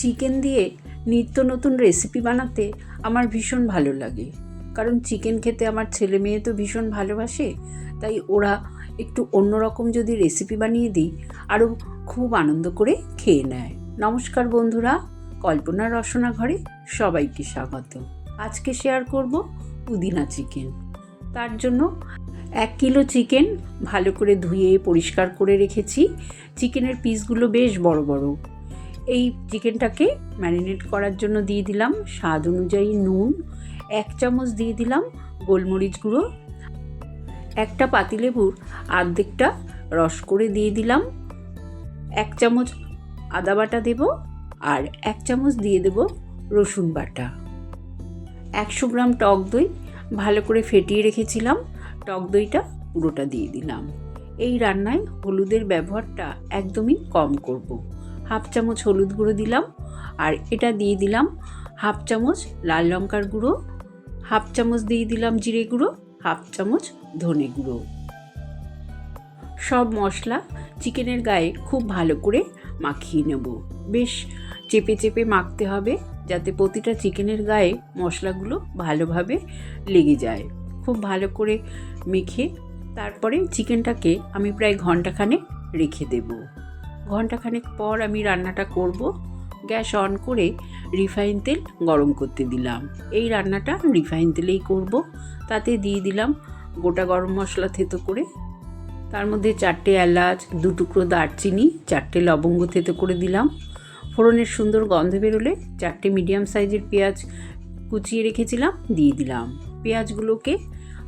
Chicken দিয়ে নিত্য নতুন রেসিপি বানাতে আমার ভীষণ ভালো লাগে, কারণ চিকেন খেতে আমার ছেলে মেয়ে তো ভীষণ ভালোবাসে। তাই ওরা একটু অন্যরকম যদি রেসিপি বানিয়ে দিই, আরও খুব আনন্দ করে খেয়ে নেয়। নমস্কার বন্ধুরা, কল্পনার রসনা ঘরে সবাইকে স্বাগত। আজকে শেয়ার করব পুদিনা চিকেন। তার জন্য 1 কিলো চিকেন ভালো করে ধুয়ে পরিষ্কার করে রেখেছি। চিকেনের পিসগুলো বেশ বড় বড়। এই চিকেনটাকে ম্যারিনেট করার জন্য দিয়ে দিলাম স্বাদ অনুযায়ী নুন, 1 চামচ দিয়ে দিলাম গোলমরিচ গুঁড়ো, একটা পাতিলেবুর অর্ধেকটা রস করে দিয়ে দিলাম, 1 চামচ আদা বাটা দেব, আর 1 চামচ দিয়ে দেব রসুন বাটা। 100 গ্রাম টক দই ভালো করে ফেটিয়ে রেখেছিলাম, টক দইটা পুরোটা দিয়ে দিলাম। এই রান্নায় হলুদের ব্যবহারটা একদমই কম করব। 1/2 চামচ হলুদ গুঁড়ো দিলাম, আর এটা দিয়ে দিলাম 1/2 চামচ লাল লঙ্কার গুঁড়ো, 1/2 চামচ দিয়ে দিলাম জিরে গুঁড়ো, 1/2 চামচ ধনে গুঁড়ো। সব মশলা চিকেনের গায়ে খুব ভালো করে মাখিয়ে নেব। বেশ চেপে চেপে মাখতে হবে, যাতে প্রতিটা চিকেনের গায়ে মশলাগুলো ভালোভাবে লেগে যায়। খুব ভালো করে মেখে তারপরে চিকেনটাকে আমি প্রায় ঘন্টাখানেক রেখে দেব। ঘন্টাখানেক পর আমি রান্নাটা করব। গ্যাস অন করে রিফাইন তেল গরম করতে দিলাম। এই রান্নাটা রিফাইন তেলেই করব। তাতে দিয়ে দিলাম গোটা গরম মশলা থেতো করে, তার মধ্যে 4টে এলাচ, 2 টুকরো দারচিনি, 4টে লবঙ্গ থেতো করে দিলাম। ফোড়নের সুন্দর গন্ধ বেরোলে 4টে মিডিয়াম সাইজের পেঁয়াজ কুচিয়ে রেখেছিলাম দিয়ে দিলাম। পেঁয়াজগুলোকে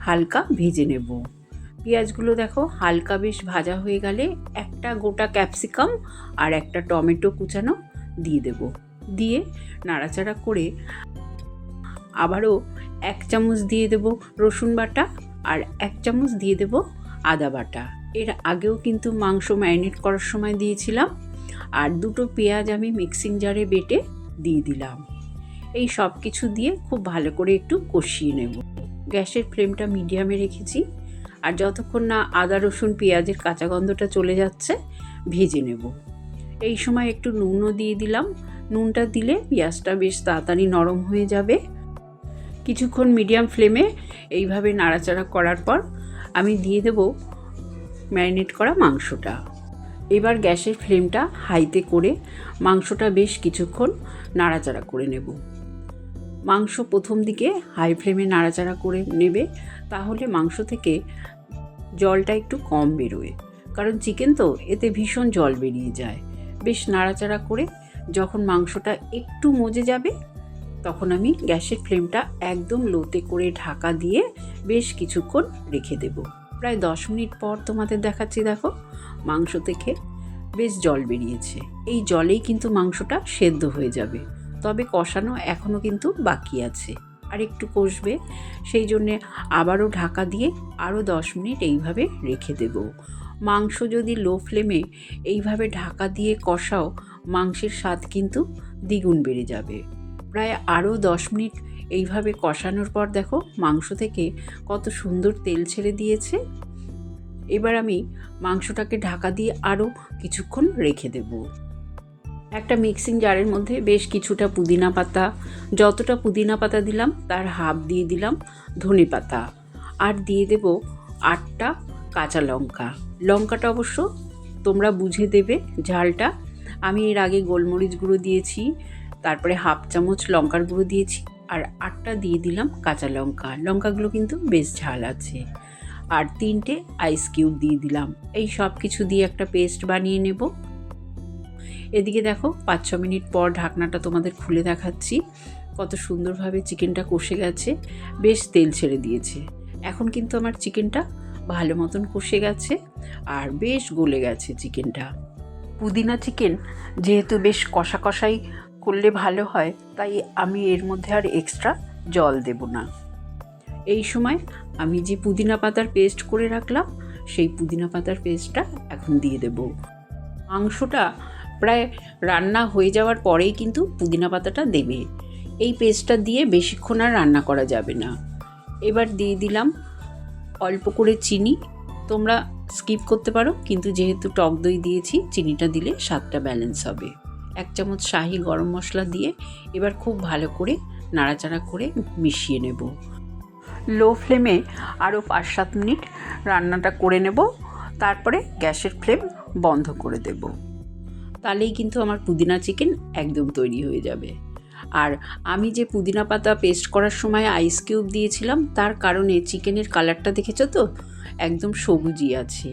হালকা ভেজে নেব। পেঁয়াজগুলো দেখো হালকা বেশ ভাজা হয়ে গেলে একটা গোটা ক্যাপসিকাম আর একটা টমেটো কুচানো দিয়ে দেব। দিয়ে নাড়াচাড়া করে আবারও 1 চামচ দিয়ে দেব রসুন বাটা, আর 1 চামচ দিয়ে দেব আদা বাটা। এর আগেও কিন্তু মাংস ম্যারিনেট করার সময় দিয়েছিলাম। আর 2টো পেঁয়াজ আমি মিক্সিং জারে বেটে দিয়ে দিলাম। এই সব কিছু দিয়ে খুব ভালো করে একটু কষিয়ে নেব। গ্যাসের ফ্লেমটা মিডিয়ামে রেখেছি, আর যতক্ষণ না আদা রসুন পেঁয়াজের কাঁচা গন্ধটা চলে যাচ্ছে ভেজে নেব। এই সময় একটু নুনও দিয়ে দিলাম। নুনটা দিলে পেঁয়াজটা বেশ তাড়াতাড়ি নরম হয়ে যাবে। কিছুক্ষণ মিডিয়াম ফ্লেমে এইভাবে নাড়াচাড়া করার পর আমি দিয়ে দেব ম্যারিনেট করা মাংসটা। এবার গ্যাসের ফ্লেমটা হাইতে করে মাংসটা বেশ কিছুক্ষণ নাড়াচাড়া করে নেব। মাংস প্রথম দিকে হাই ফ্লেমে নাড়াচাড়া করে নেবে, তাহলে মাংস থেকে জলটা একটু কম বেরোয়, কারণ চিকেন তো এতে ভীষণ জল বেরিয়ে যায়। বেশ নাড়াচাড়া করে যখন মাংসটা একটু মজে যাবে, তখন আমি গ্যাসের ফ্লেমটা একদম লোতে করে ঢাকা দিয়ে বেশ কিছুক্ষণ রেখে দেব। প্রায় 10 মিনিট পর তোমাদের দেখাচ্ছি, দেখো মাংস থেকে বেশ জল বেরিয়েছে। এই জলেই কিন্তু মাংসটা সেদ্ধ হয়ে যাবে, তবে কষানো এখনও কিন্তু বাকি আছে, আর একটু কষবে। সেই জন্যে আবারও ঢাকা দিয়ে আরও 10 মিনিট এইভাবে রেখে দেব। মাংস যদি লো ফ্লেমে এইভাবে ঢাকা দিয়ে কষাও, মাংসের স্বাদ কিন্তু দ্বিগুণ বেড়ে যাবে। প্রায় আরও 10 মিনিট এইভাবে কষানোর পর দেখো মাংস থেকে কত সুন্দর তেল ছেড়ে দিয়েছে। এবার আমি মাংসটাকে ঢাকা দিয়ে আরও কিছুক্ষণ রেখে দেব। একটা মিক্সিং জারের মধ্যে বেশ কিছুটা পুদিনা পাতা, যতটা পুদিনা পাতা দিলাম তার হাফ দিয়ে দিলাম ধনে পাতা, আর দিয়ে দেব 8টা কাঁচা লঙ্কা। লঙ্কাটা অবশ্য তোমরা বুঝে দেবে ঝালটা। আমি এর আগে গোলমরিচ গুঁড়ো দিয়েছি, তারপরে 1/2 চামচ লঙ্কার গুঁড়ো দিয়েছি, আর 8টা দিয়ে দিলাম কাঁচা লঙ্কা। লঙ্কাগুলো কিন্তু বেশ ঝাল আছে। আর 3টে আইস কিউব দিয়ে দিলাম। এই সব কিছু দিয়ে একটা পেস্ট বানিয়ে নেব। এদিকে দেখো 5-6 মিনিট পর ঢাকনাটা তোমাদের খুলে দেখাচ্ছি। কত সুন্দরভাবে চিকেনটা কষে গেছে, বেশ তেল ছেড়ে দিয়েছে। এখন কিন্তু আমার চিকেনটা ভালো মতন কষে গেছে আর বেশ গলে গেছে চিকেনটা। পুদিনা চিকেন যেহেতু বেশ কষা কষাই করলে ভালো হয়, তাই আমি এর মধ্যে আর এক্সট্রা জল দেব না। এই সময় আমি যে পুদিনা পাতার পেস্ট করে রাখলাম, সেই পুদিনা পাতার পেস্টটা এখন দিয়ে দেব। মাংসটা প্রায় রান্না হয়ে যাওয়ার পরেই কিন্তু পুদিনা পাতাটা দেবে। এই পেস্টটা দিয়ে বেশিক্ষণ আর রান্না করা যাবে না। এবার দিয়ে দিলাম অল্প করে চিনি। তোমরা স্কিপ করতে পারো, কিন্তু যেহেতু টক দই দিয়েছি চিনিটা দিলে স্বাদটা ব্যালেন্স হবে। 1 চামচ শাহি গরম মশলা দিয়ে এবার খুব ভালো করে নাড়াচাড়া করে মিশিয়ে নেব। লো ফ্লেমে আরও 5-7 মিনিট রান্নাটা করে নেব, তারপরে গ্যাসের ফ্লেম বন্ধ করে দেব। তাহলেই কিন্তু আমার পুদিনা চিকেন একদম তৈরি হয়ে যাবে। আর আমি যে পুদিনা পাতা পেস্ট করার সময় আইস কিউব দিয়েছিলাম, তার কারণে চিকেনের কালারটা দেখেছো তো, একদম সবুজই আছে।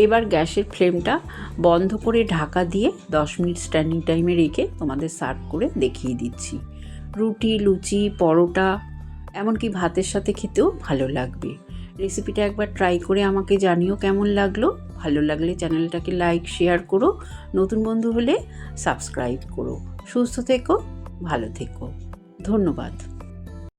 এবার গ্যাসের ফ্লেমটা বন্ধ করে ঢাকা দিয়ে 10 মিনিট স্ট্যান্ডিং টাইমে রেখে তোমাদের সার্ভ করে দেখিয়ে দিচ্ছি। রুটি, লুচি, পরোটা, এমনকি ভাতের সাথে খেতেও ভালো লাগবে। রেসিপিটা একবার ট্রাই করে আমাকে জানিও কেমন লাগলো। ভালো লাগলে চ্যানেলটাকে লাইক, শেয়ার করো। নতুন বন্ধু হলে সাবস্ক্রাইব করো। সুস্থ থেকো, ভালো থেকো। ধন্যবাদ।